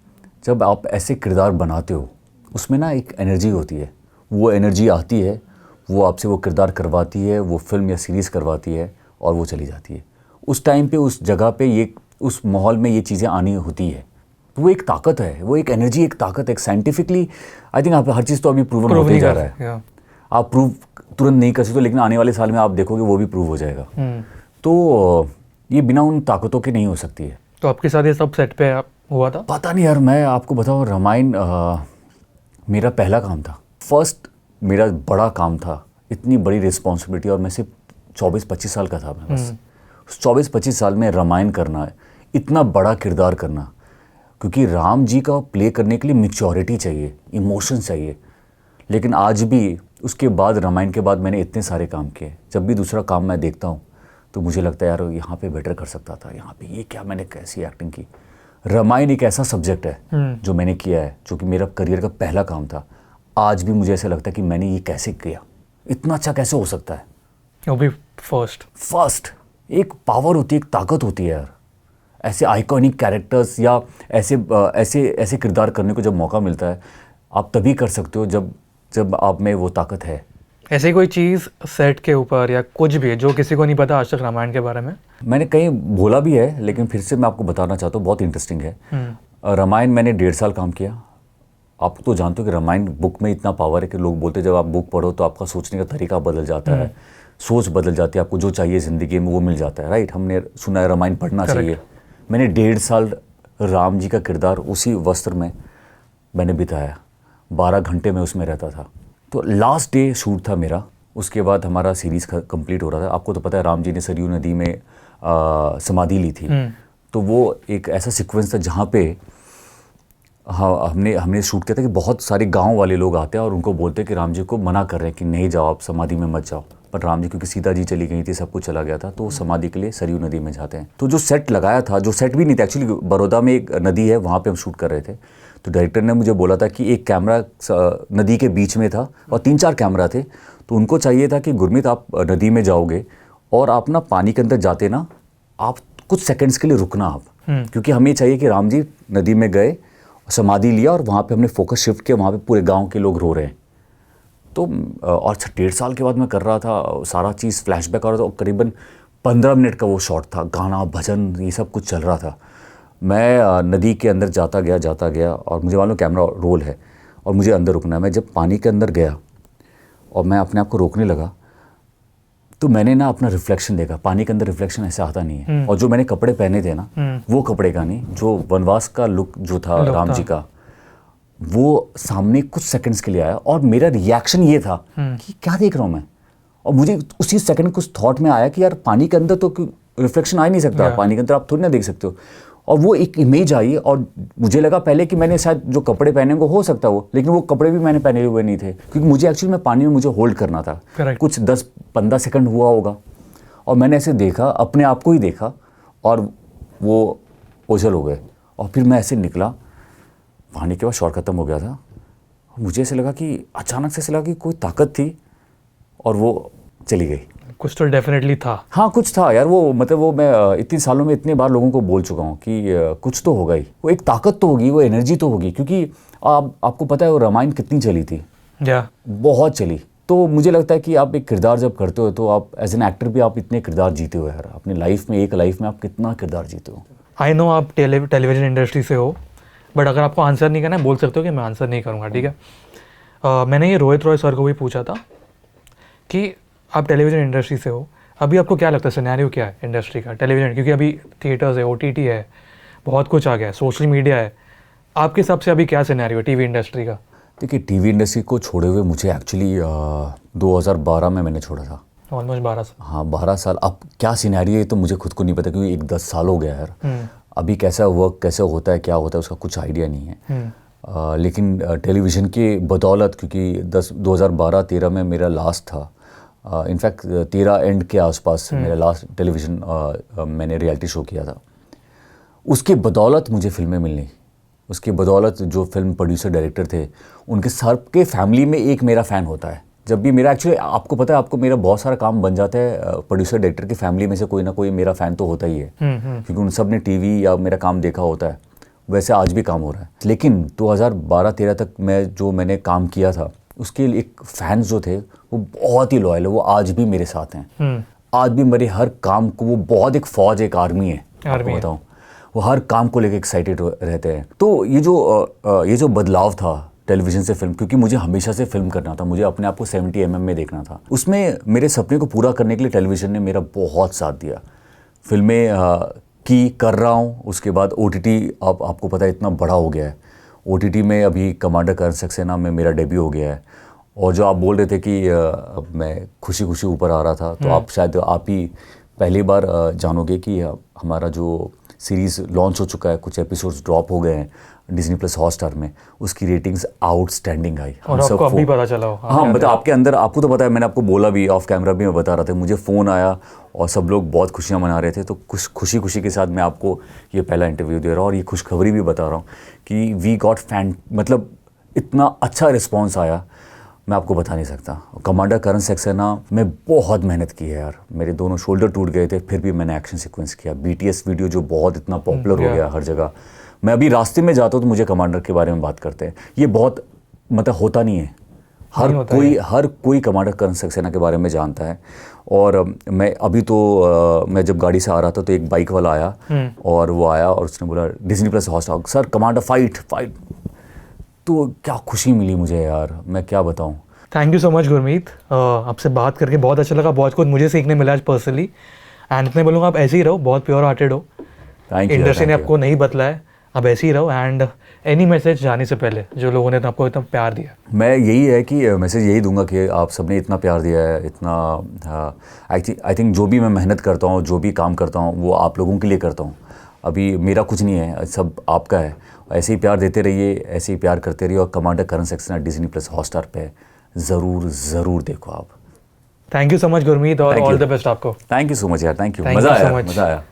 जब आप ऐसे किरदार बनाते हो उसमें ना एक एनर्जी होती है, वो एनर्जी आती है, वो आपसे वो किरदार करवाती है, वो फिल्म या सीरीज़ करवाती है और वो चली जाती है। उस टाइम पे, उस जगह पे, ये उस माहौल में ये चीज़ें आनी होती है। तो वो एक ताकत है, वो एक एनर्जी, एक ताकत है। साइंटिफिकली आई थिंक आप हर चीज़ तो अभी प्रूवन होते ही जा रहा है। आप प्रूव तुरंत नहीं कर सकते, लेकिन आने वाले साल में आप देखोगे वो भी प्रूव हो जाएगा। तो ये बिना उन ताकतों के नहीं हो सकती है। तो आपके साथ ये सब सेट पे हुआ था? पता नहीं यार, मैं आपको बताऊँ, रामायण मेरा पहला काम था, फर्स्ट मेरा बड़ा काम था, इतनी बड़ी रिस्पॉन्सिबिलिटी। और मैं सिर्फ 24-25 साल का था। मैं बस 24-25 साल में रामायण करना है, इतना बड़ा किरदार करना, क्योंकि राम जी का प्ले करने के लिए मैच्योरिटी चाहिए, इमोशन चाहिए। लेकिन आज भी उसके बाद, रामायण के बाद मैंने इतने सारे काम किए। जब भी दूसरा काम मैं देखता हूँ तो मुझे लगता है यार यहाँ पे बेटर कर सकता था, यहाँ पे ये क्या मैंने कैसी एक्टिंग की। रामायण एक ऐसा सब्जेक्ट है जो मैंने किया है, जो कि मेरा करियर का पहला काम था। आज भी मुझे ऐसा लगता है कि मैंने ये कैसे किया, इतना अच्छा कैसे हो सकता है। वो भी फर्स्ट एक पावर होती है, एक ताकत होती है यार। ऐसे आइकॉनिक कैरेक्टर्स या ऐसे किरदार करने को जब मौका मिलता है, आप तभी कर सकते हो जब आप में वो ताकत है। ऐसी कोई चीज़ सेट के ऊपर या कुछ भी जो किसी को नहीं पता आज तक रामायण के बारे में? मैंने कहीं बोला भी है, लेकिन फिर से मैं आपको बताना चाहता हूँ, बहुत इंटरेस्टिंग है। रामायण मैंने 1.5 साल काम किया। आप तो जानते हो कि रामायण बुक में इतना पावर है कि लोग बोलते हैं जब आप बुक पढ़ो तो आपका सोचने का तरीका बदल जाता है, सोच बदल जाती है, आपको जो चाहिए ज़िंदगी में वो मिल जाता है। राइट, हमने सुना है रामायण पढ़ना चाहिए। मैंने 1.5 साल राम जी का किरदार उसी वस्त्र में मैंने बिताया, 12 घंटे में उसमें रहता था। तो लास्ट डे शूट था मेरा, उसके बाद हमारा सीरीज़ कंप्लीट हो रहा था। आपको तो पता है राम जी ने सरयू नदी में समाधि ली थी। तो वो एक ऐसा सीक्वेंस था जहाँ पे हमने शूट किया था कि बहुत सारे गांव वाले लोग आते हैं और उनको बोलते हैं कि राम जी को मना कर रहे हैं कि नहीं जाओ, आप समाधि में मत जाओ। पर राम जी, क्योंकि सीता जी चली गई थी, सब कुछ चला गया था, तो वो समाधि के लिए सरयू नदी में जाते हैं। तो जो सेट लगाया था, जो सेट भी नहीं था एक्चुअली, बड़ौदा में एक नदी है, वहाँ पे हम शूट कर रहे थे। तो डायरेक्टर ने मुझे बोला था कि एक कैमरा नदी के बीच में था और 3-4 कैमरा थे। तो उनको चाहिए था कि गुरमीत, आप नदी में जाओगे और आप ना पानी के अंदर जाते ना, आप कुछ सेकंड्स के लिए रुकना आप, क्योंकि हमें चाहिए कि राम जी नदी में गए, समाधि लिया और वहाँ पे हमने फोकस शिफ्ट किया, वहाँ पे पूरे गांव के लोग रो रहे हैं। तो और 1.5 साल के बाद मैं कर रहा था, सारा चीज़ फ्लैशबैक आ रहा था, और करीबन 15 मिनट का वो शॉट था, गाना भजन ये सब कुछ चल रहा था। मैं नदी के अंदर जाता गया और मुझे मालूम कैमरा रोल है और मुझे अंदर रुकना है। मैं जब पानी के अंदर गया और मैं अपने आप को रोकने लगा, तो मैंने ना अपना रिफ्लेक्शन देखा। पानी के अंदर रिफ्लेक्शन ऐसे आता नहीं है। और जो मैंने कपड़े पहने थे ना, वो कपड़े का नहीं, जो वनवास का लुक जो था राम जी का, वो सामने कुछ सेकंड्स के लिए आया और मेरा रिएक्शन ये था कि क्या देख रहा हूँ मैं। और मुझे उसी सेकंड कुछ थॉट में आया कि यार पानी के अंदर तो रिफ्लेक्शन आ ही नहीं सकता, पानी के अंदर आप थोड़ी ना देख सकते हो। और वो एक इमेज आई और मुझे लगा पहले कि मैंने शायद जो कपड़े पहने हो सकता वो, लेकिन वो कपड़े भी मैंने पहने हुए नहीं थे, क्योंकि मुझे एक्चुअली में पानी में मुझे होल्ड करना था। कुछ 10-15 सेकंड हुआ होगा और मैंने ऐसे देखा, अपने आप को ही देखा और वो ओझल हो गए। और फिर मैं ऐसे निकला, पानी के बाद शॉट खत्म हो गया था। मुझे ऐसे लगा कि अचानक से ऐसे लगा कि कोई ताकत थी और वो चली गई। कुछ तो डेफिनेटली था। हाँ, कुछ था यार। वो मतलब वो मैं इतने सालों में इतने बार लोगों को बोल चुका हूँ कि कुछ तो होगा ही, वो एक ताकत तो होगी, वो एनर्जी तो होगी। क्योंकि आपको पता है वो रामायण कितनी चली थी, बहुत चली। तो मुझे लगता है कि आप एक किरदार जब करते हो तो आप एज एन एक्टर भी आप इतने किरदार जीते हो यार अपनी लाइफ में। एक लाइफ में आप कितना किरदार जीते हो। आई नो आप टेलीविजन इंडस्ट्री से हो, बट अगर आपको आंसर नहीं करना है बोल सकते हो कि मैं आंसर नहीं करूँगा, ठीक है। मैंने ये रोहित रॉय सर को भी पूछा था कि आप टेलीविज़न इंडस्ट्री से हो, अभी आपको क्या लगता है सिनेरियो क्या है इंडस्ट्री का, टेलीविजन, क्योंकि अभी थिएटर्स है, OTT है, बहुत कुछ आ गया है, सोशल मीडिया है, आपके हिसाब से अभी क्या सिनेरियो है टीवी इंडस्ट्री का? देखिए, टीवी इंडस्ट्री को छोड़े हुए मुझे एक्चुअली 2012 में मैंने छोड़ा था। ऑलमोस्ट 12 साल। हाँ, 12 साल। अब क्या सिनेरियो है तो मुझे खुद को नहीं पता, क्योंकि 10 साल हो गया यार। अभी कैसा वर्क कैसे होता है, क्या होता है, उसका कुछ आइडिया नहीं है। लेकिन टेलीविज़न के बदौलत, क्योंकि 2012-13 में मेरा लास्ट था, इनफैक्ट 13 एंड के आसपास मेरा लास्ट टेलीविज़न मैंने रियलिटी शो किया था। उसके बदौलत मुझे फिल्में मिलनी, उसकी बदौलत जो फिल्म प्रोड्यूसर डायरेक्टर थे, उनके सबके फैमिली में एक मेरा फ़ैन होता है। जब भी मेरा एक्चुअली आपको पता है, आपको मेरा बहुत सारा काम बन जाता है, प्रोड्यूसर डायरेक्टर की फैमिली में से कोई ना कोई मेरा फ़ैन तो होता ही है, क्योंकि उन सब ने टीवी या मेरा काम देखा होता है। वैसे आज भी काम हो रहा है। लेकिन 2012-13 तक मैंने काम किया था, उसके एक फैंस जो थे वो बहुत ही लॉयल है, वो आज भी मेरे साथ हैं। आज भी मेरे हर काम को वो बहुत एक फौज, एक आर्मी है, आपको बताऊँ। वो हर काम को लेकर एक्साइटेड रहते हैं। तो ये जो बदलाव था टेलीविज़न से फिल्म, क्योंकि मुझे हमेशा से फिल्म करना था, मुझे अपने आप को 70 mm में देखना था, उसमें मेरे सपने को पूरा करने के लिए टेलीविज़न ने मेरा बहुत साथ दिया। फिल्में कर रहा हूँ, उसके बाद OTT अब आपको पता है इतना बड़ा हो गया है। OTT में अभी कमांडर करण सक्सेना में मेरा डेब्यू हो गया है। और जो आप बोल रहे थे कि अब मैं खुशी खुशी ऊपर आ रहा था, तो आप शायद आप ही पहली बार जानोगे कि हमारा जो सीरीज़ लॉन्च हो चुका है, कुछ एपिसोड्स ड्रॉप हो गए हैं Disney+ हॉटस्टार में, उसकी रेटिंग्स आउटस्टैंडिंग आई। और आपको अभी पता चला हो? हाँ, बता, आपके अंदर आपको तो पता है, मैंने आपको बोला भी, ऑफ कैमरा भी मैं बता रहा था, मुझे फ़ोन आया और सब लोग बहुत खुशियाँ मना रहे थे। तो खुशी खुशी के साथ मैं आपको ये पहला इंटरव्यू दे रहा हूँ और ये खुशखबरी भी बता रहा हूँ कि वी गॉट फैन, मतलब इतना अच्छा रिस्पॉन्स आया, मैं आपको बता नहीं सकता। कमांडर करण सक्सेना में बहुत मेहनत की है यार, मेरे दोनों शोल्डर टूट गए थे, फिर भी मैंने एक्शन सीक्वेंस किया। BTS वीडियो जो बहुत इतना पॉपुलर हो गया हर जगह, मैं अभी रास्ते में जाता हूँ तो मुझे कमांडर के बारे में बात करते हैं। ये बहुत मतलब होता नहीं है, हर कोई कमांडर करण सक्सेना के बारे में जानता है। और मैं अभी तो मैं जब गाड़ी से आ रहा था तो एक बाइक वाला आया और वो आया और उसने बोला Disney+ Hotstar, sir commander fight. तो क्या खुशी मिली मुझे यार, मैं क्या बताऊं। Thank you so much Gurmeet, आपसे बात करके बहुत अच्छा लगा, बहुत कुछ मुझे सीखने मिला आज पर्सनली। एंड इतने बोलूँगा, आप ऐसे ही रहो, बहुत प्योर हार्टेड हो। इंडस्ट्री ने आपको नहीं बदला है, अब ऐसे ही रहो। एंड एनी मैसेज जाने से पहले जो लोगों ने आपको इतना प्यार दिया? मैं यही है कि मैसेज यही दूंगा कि आप सबने इतना प्यार दिया है, इतना आई थिंक जो भी मैं मेहनत करता हूँ, जो भी काम करता हूँ, वो आप लोगों के लिए करता हूँ। अभी मेरा कुछ नहीं है, सब आपका है। ऐसे ही प्यार देते रहिए, ऐसे ही प्यार करते रहिए। और कमांडर करण सक्सेना Disney+ हॉटस्टार पे ज़रूर देखो आप। Thank you so much Gurmeet, और ऑल द बेस्ट आपको। थैंक यू सो मच यार, थैंक यू, मज़ा आया।